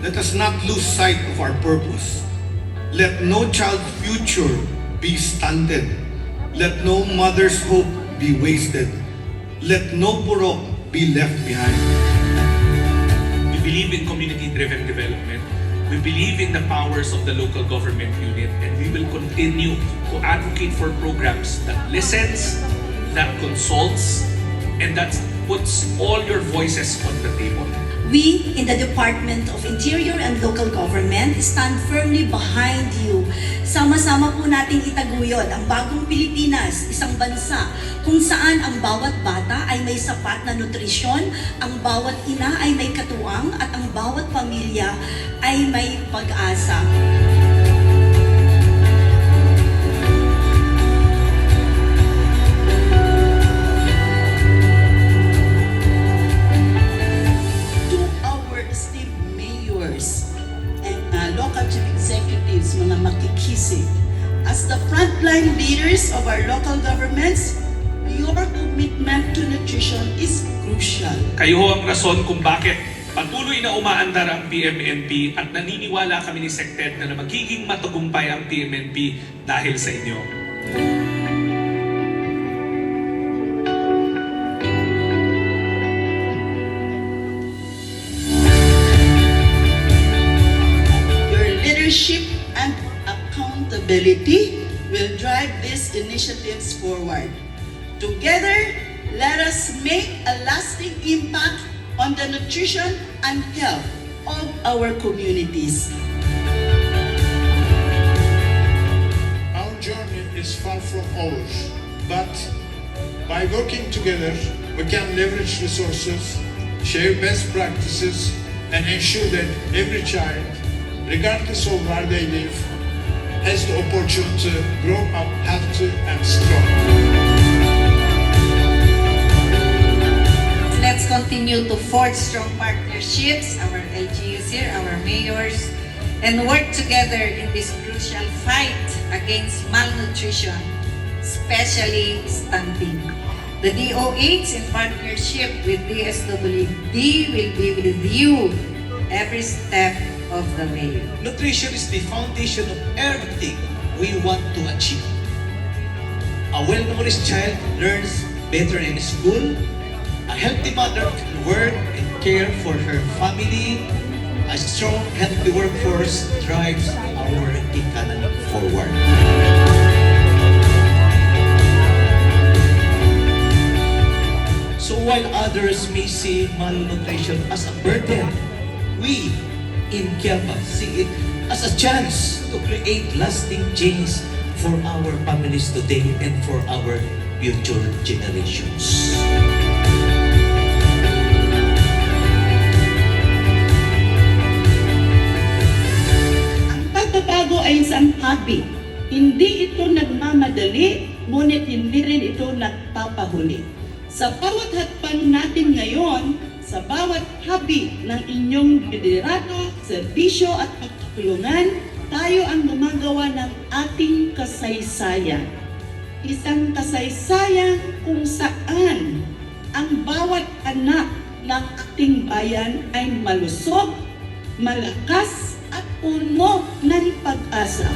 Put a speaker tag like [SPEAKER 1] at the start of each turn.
[SPEAKER 1] let us not lose sight of our purpose. Let no child's future be stunted. Let no mother's hope be wasted. Let no purok be left behind.
[SPEAKER 2] We believe in community-driven development. We believe in the powers of the local government unit, and we will continue to advocate for programs that listens, that consults, and that puts all your voices on the table.
[SPEAKER 3] We in the Department of Interior and Local Government stand firmly behind you. Sama-sama po nating itaguyod ang bagong Pilipinas, isang bansa kung saan ang bawat bata ay may sapat na nutrisyon, ang bawat ina ay may katuwang, at ang bawat pamilya ay may pag-asa.
[SPEAKER 4] Local chief executives, mga makikisig. As the frontline leaders of our local governments, your commitment to nutrition is crucial.
[SPEAKER 2] Kayo ho ang rason kung bakit patuloy na umaandar ang TMNP, at naniniwala kami ni SecTed na magiging matagumpay ang TMNP dahil sa inyo.
[SPEAKER 4] Leadership and accountability will drive these initiatives forward. Together, let us make a lasting impact on the nutrition and health of our communities.
[SPEAKER 5] Our journey is far from over, but by working together, we can leverage resources, share best practices, and ensure that every child, regardless of where they live, has the opportunity to grow up healthy and strong.
[SPEAKER 6] Let's continue to forge strong partnerships, our LGUs here, our mayors, and work together in this crucial fight against malnutrition, especially stunting. The DOH, in partnership with DSWD, will be with you every step of the way.
[SPEAKER 7] Nutrition is the foundation of everything we want to achieve. A well-nourished child learns better in school. A healthy mother can work and care for her family. A strong, healthy workforce drives our economy forward. So while others may see malnutrition as a burden, we in Quiapo see it as a chance to create lasting change for our families today and for our future generations.
[SPEAKER 4] Ang pagbabago ay isang hobby. Hindi ito nagmamadali, ngunit hindi rin ito nagpapahuli. Sa bawat hakbang natin ngayon, sa bawat habi ng inyong liderato, serbisyo at pagtutulungan, tayo ang gumagawa ng ating kasaysayan. Isang kasaysayan kung saan ang bawat anak ng ating bayan ay malusog, malakas at puno ng pag-asa.